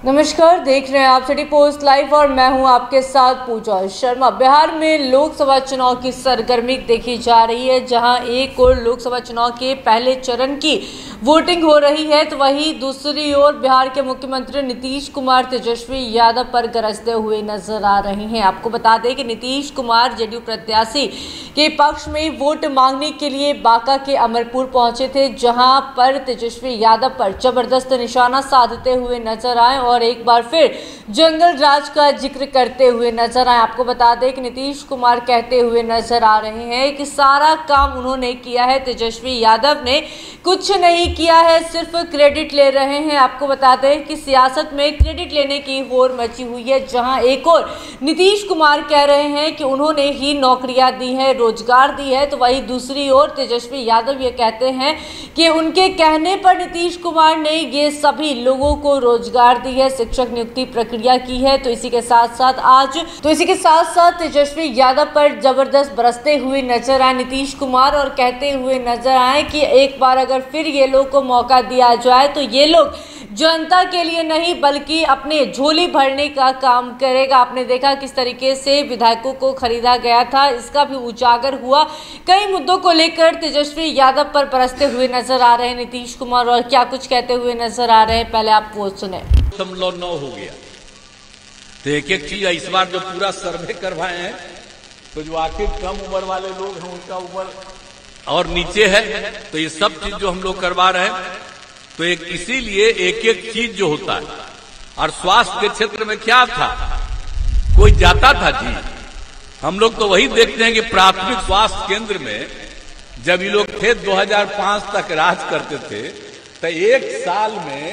नमस्कार, देख रहे हैं आप सिटी पोस्ट लाइव और मैं हूं आपके साथ पूजा शर्मा। बिहार में लोकसभा चुनाव की सरगर्मी देखी जा रही है, जहां एक ओर लोकसभा चुनाव के पहले चरण की वोटिंग हो रही है तो वहीं दूसरी ओर बिहार के मुख्यमंत्री नीतीश कुमार तेजस्वी यादव पर गरजते हुए नजर आ रहे हैं। आपको बता दें कि नीतीश कुमार जेडीयू प्रत्याशी के पक्ष में वोट मांगने के लिए बांका के अमरपुर पहुंचे थे, जहां पर तेजस्वी यादव पर जबरदस्त निशाना साधते हुए नजर आए और एक बार फिर जंगल राज का जिक्र करते हुए नजर आए। आपको बता दें कि नीतीश कुमार कहते हुए नजर आ रहे हैं कि सारा काम उन्होंने किया है, तेजस्वी यादव ने कुछ नहीं किया है, सिर्फ क्रेडिट ले रहे हैं। आपको बता दें कि सियासत में क्रेडिट लेने की होड़ मची हुई है, जहां एक और नीतीश कुमार कह रहे हैं कि उन्होंने ही नौकरियां दी है, रोजगार दी है, तो वहीं दूसरी ओर तेजस्वी यादव ये कहते हैं कि उनके कहने पर नीतीश कुमार ने ये सभी लोगों को रोजगार दी है, शिक्षक नियुक्ति प्रक्रिया की है। तो इसी के साथ साथ तेजस्वी यादव पर जबरदस्त बरसते हुए नजर आए नीतीश कुमार और कहते हुए नजर आए कि एक बार अगर फिर ये लोग को मौका दिया जाए तो ये लोग जनता के लिए नहीं बल्कि अपने झोली भरने का काम करेगा। आपने देखा किस तरीके से विधायकों को खरीदा गया था, इसका भी उजागर हुआ। कई मुद्दों को लेकर तेजस्वी यादव पर बरसते हुए नजर आ रहे हैं नीतीश कुमार और क्या कुछ कहते हुए नजर आ रहे हैं, पहले आप वो सुने। 9 हो गया तो एक एक चीज इस बार जो पूरा सर्वे करवाए हैं तो जो आखिर कम उम्र वाले लोग हैं उनका उम्र और नीचे है, तो ये सब चीज जो हम लोग करवा रहे हैं तो एक इसीलिए एक एक चीज जो होता है। और स्वास्थ्य के क्षेत्र में क्या था, कोई जाता था जी, हम लोग तो वही देखते हैं कि प्राथमिक स्वास्थ्य केंद्र में जब ये लोग थे 2005 तक राज करते थे तो एक साल में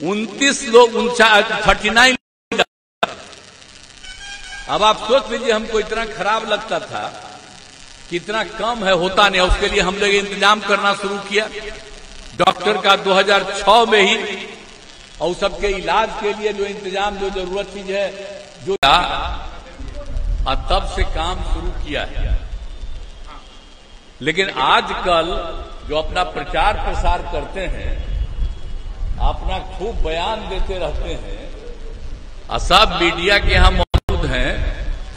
29 लोग 39। अब आप सोच लीजिए, हमको इतना खराब लगता था कि इतना कम है, होता नहीं। उसके लिए हम लोग इंतजाम करना शुरू किया डॉक्टर का 2006 में ही, और सबके इलाज के लिए जो इंतजाम जो जरूरत चीज है जो तब से काम शुरू किया है। लेकिन आजकल जो अपना प्रचार प्रसार करते हैं, अपना खूब बयान देते रहते हैं, सब मीडिया के यहां मौजूद हैं,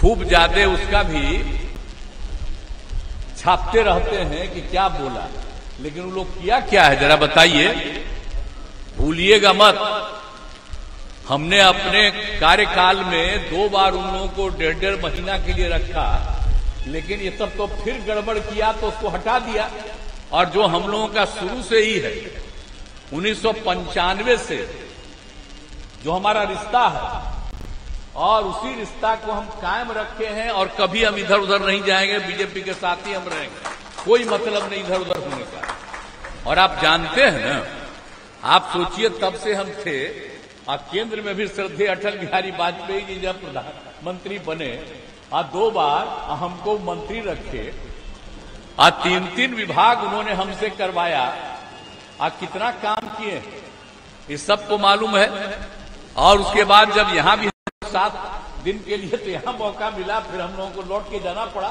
खूब ज्यादा उसका भी छापते रहते हैं कि क्या बोला, लेकिन वो लोग किया क्या है जरा बताइए। भूलिएगा मत, हमने अपने कार्यकाल में 2 बार उन लोगों को 1.5 महीना के लिए रखा, लेकिन ये सब तो फिर गड़बड़ किया तो उसको हटा दिया। और जो हम लोगों का शुरू से ही है 1995 से जो हमारा रिश्ता है और उसी रिश्ता को हम कायम रखे हैं और कभी हम इधर उधर नहीं जाएंगे, बीजेपी के साथ ही हम रहेंगे, कोई मतलब नहीं इधर उधर होने का। और आप जानते हैं ना, आप सोचिए तब से हम थे और केंद्र में भी श्रद्धेय अटल बिहारी वाजपेयी जी जब प्रधानमंत्री बने 2 बार हमको मंत्री रखे, 3 विभाग उन्होंने हमसे करवाया, कितना काम किए इस सबको मालूम है। और उसके बाद जब यहां भी 7 दिन के लिए तो यहां मौका मिला, फिर हम लोगों को लौट के जाना पड़ा,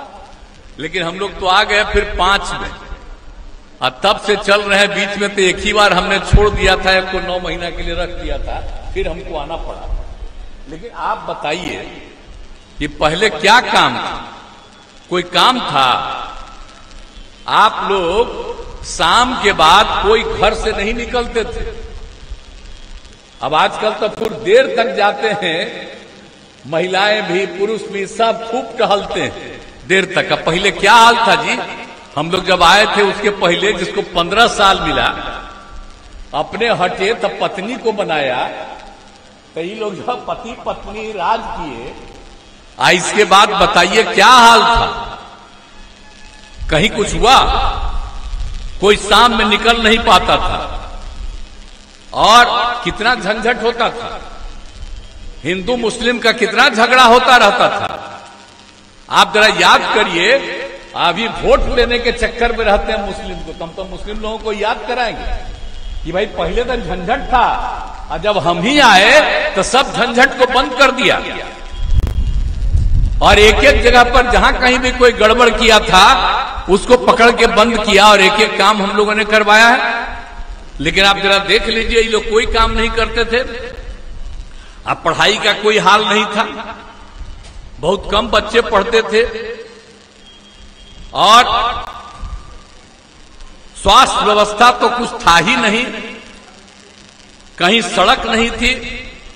लेकिन हम लोग तो आ गए फिर 5 में, और तब से चल रहे हैं। बीच में तो एक ही बार हमने छोड़ दिया था, एक को 9 महीना के लिए रख दिया था, फिर हमको आना पड़ा। लेकिन आप बताइए कि पहले क्या काम था, कोई काम था? आप लोग शाम के बाद कोई घर से नहीं निकलते थे। अब आजकल तो पूरी देर तक जाते हैं, महिलाएं भी पुरुष भी सब खूब टहलते हैं देर तक। अब पहले क्या हाल था जी, हम लोग जब आए थे उसके पहले जिसको 15 साल मिला, अपने हटे तब पत्नी को बनाया, कई लोग जब पति पत्नी राज किए, इसके बाद बताइए क्या हाल था? कहीं कुछ हुआ? कोई शाम में निकल नहीं पाता था और कितना झंझट होता था, हिंदू मुस्लिम का कितना झगड़ा होता रहता था। आप जरा याद करिए, अभी वोट लेने के चक्कर में रहते हैं मुस्लिम को, हम तो मुस्लिम लोगों को याद कराएंगे कि भाई पहले तो झंझट था और जब हम ही आए तो सब झंझट को बंद कर दिया और एक एक जगह पर जहां कहीं भी कोई गड़बड़ किया था उसको पकड़ के बंद किया और एक एक काम हम लोगों ने करवाया है। लेकिन आप जरा देख लीजिए, ये लोग कोई काम नहीं करते थे। अब पढ़ाई का कोई हाल नहीं था, बहुत कम बच्चे पढ़ते थे और स्वास्थ्य व्यवस्था तो कुछ था ही नहीं, कहीं सड़क नहीं थी।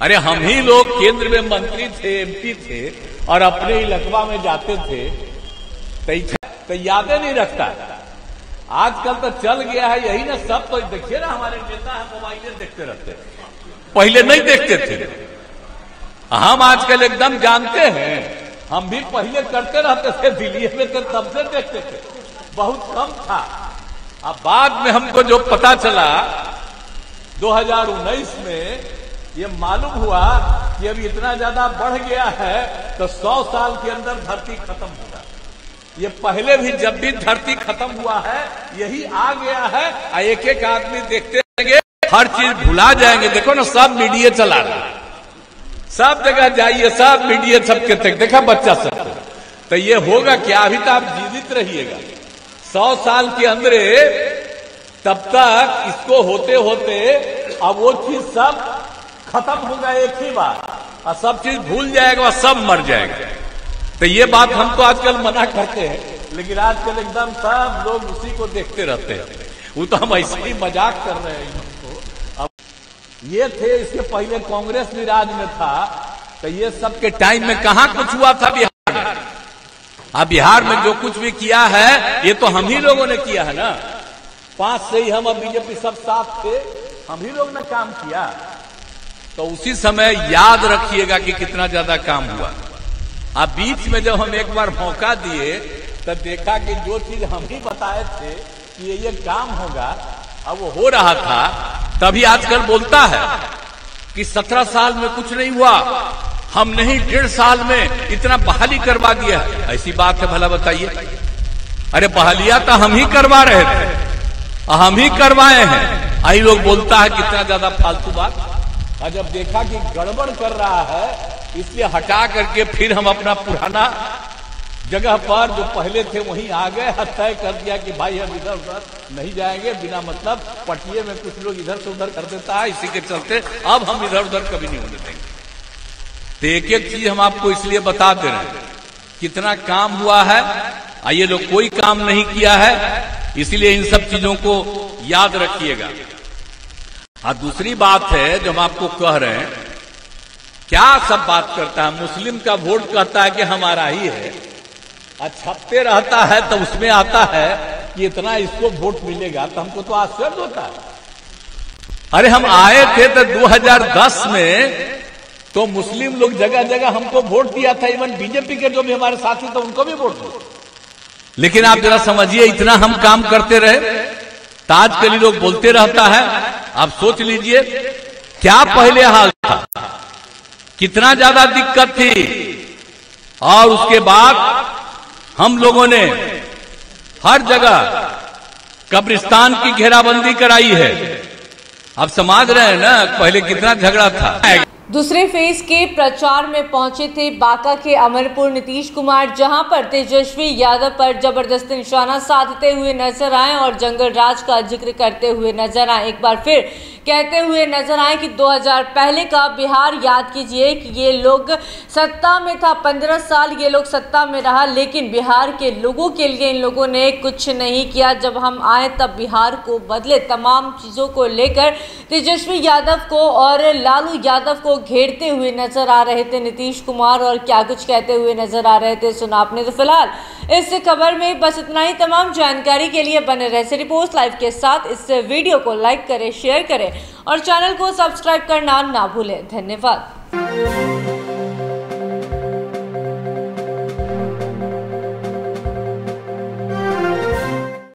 अरे हम ही लोग केंद्र में मंत्री थे, एमपी थे और अपने इलाका में जाते थे तो यादें नहीं रखता। आजकल तो चल गया है यही ना, सब तो देखिए ना, हमारे नेता है मोबाइल देखते रहते, पहले नहीं देखते थे। हम आजकल एकदम जानते हैं, हम भी पहले करते रहते थे, दिल्ली में तो तब से देखते थे, बहुत कम था। अब बाद में हमको जो पता चला 2019 में ये मालूम हुआ कि अब इतना ज्यादा बढ़ गया है तो 100 साल के अंदर धरती खत्म होगा। ये पहले भी जब भी धरती खत्म हुआ है यही आ गया है। एक एक आदमी देखते रहेंगे, हर चीज भुला जाएंगे। देखो ना, सब मीडिया चला रहा है, सब जगह जाइए, सब मीडिया सबके तक देखा बच्चा सब। तो ये होगा क्या? अभी तो आप जीवित रहिएगा 100 साल के अंदर, तब तक इसको होते होते अब वो चीज सब खत्म होगा एक ही बार, और सब चीज भूल जाएगा और सब मर जाएगा। तो ये बात हम तो आजकल मना करते हैं, लेकिन आजकल एकदम सब लोग उसी को देखते रहते हैं। वो तो हम ऐसे ही मजाक कर रहे हैं इनको। अब ये थे, इसके पहले कांग्रेस भी राज में था, तो ये सब के टाइम में कहां कुछ हुआ था बिहार में? अब बिहार में जो कुछ भी किया है ये तो हम ही लोगों ने किया है ना। 5 से ही हम, अब बीजेपी सब साथ थे, हम ही लोग ने काम किया। तो उसी समय याद रखिएगा कि कितना ज्यादा काम हुआ। अब बीच में जब हम एक बार मौका दिए तब देखा कि जो चीज हम ही बताए थे कि ये काम होगा, अब वो हो रहा था। तभी आजकल बोलता है कि 17 साल में कुछ नहीं हुआ, हम नहीं 1.5 साल में इतना बहाली करवा दिया। ऐसी बात है भला बताइए? अरे बहालियां तो हम ही करवा रहे थे, हम ही करवाए हैं। आई लोग बोलता है कितना ज्यादा फालतू बात। और जब देखा कि गड़बड़ कर रहा है, इसलिए हटा करके फिर हम अपना पुराना जगह पर जो पहले थे वहीं आ गए, तय कर दिया कि भाई हम इधर उधर नहीं जाएंगे। बिना मतलब पटिए में कुछ लोग इधर से उधर कर देता है, इसी के चलते अब हम इधर उधर कभी नहीं होने देंगे। तो एक एक चीज हम आपको इसलिए बता दे रहे हैं कितना काम हुआ है। ये लोग कोई काम नहीं किया है, इसलिए इन सब चीजों को याद रखिएगा। और दूसरी बात है जो हम आपको कह रहे हैं, क्या सब बात करता है, मुस्लिम का वोट कहता है कि हमारा ही है, और छपते रहता है तो उसमें आता है कि इतना इसको वोट मिलेगा, तो हमको तो आश्चर्य होता है। अरे हम आए थे तो 2010 में तो मुस्लिम लोग जगह जगह हमको वोट दिया था, इवन बीजेपी के जो भी हमारे साथी थे उनको भी वोट दिया। लेकिन आप जरा समझिए, इतना हम काम करते रहे, ताजकली लोग बोलते रहता है। आप सोच लीजिए क्या पहले हाल था, कितना ज्यादा दिक्कत थी। और उसके बाद हम लोगों ने हर जगह कब्रिस्तान की घेराबंदी कराई है। आप समझ रहे हैं ना, पहले कितना झगड़ा था। दूसरे फेज के प्रचार में पहुंचे थे बांका के अमरपुर नीतीश कुमार, जहां पर तेजस्वी यादव पर जबरदस्ती निशाना साधते हुए नजर आए और जंगल राज का जिक्र करते हुए नजर आए। एक बार फिर कहते हुए नजर आए कि 2000 पहले का बिहार याद कीजिए कि ये लोग सत्ता में था, 15 साल ये लोग सत्ता में रहा, लेकिन बिहार के लोगों के लिए इन लोगों ने कुछ नहीं किया। जब हम आए तब बिहार को बदले। तमाम चीज़ों को लेकर तेजस्वी यादव को और लालू यादव को घेरते हुए नजर आ रहे थे नीतीश कुमार, और क्या कुछ कहते हुए नजर आ रहे थे सुना आपने। तो फिलहाल इस खबर में बस इतना ही। तमाम जानकारी के लिए बने रहे सिटी पोस्ट लाइव के साथ। इस वीडियो को लाइक करें, शेयर करें और चैनल को सब्सक्राइब करना ना भूलें। धन्यवाद।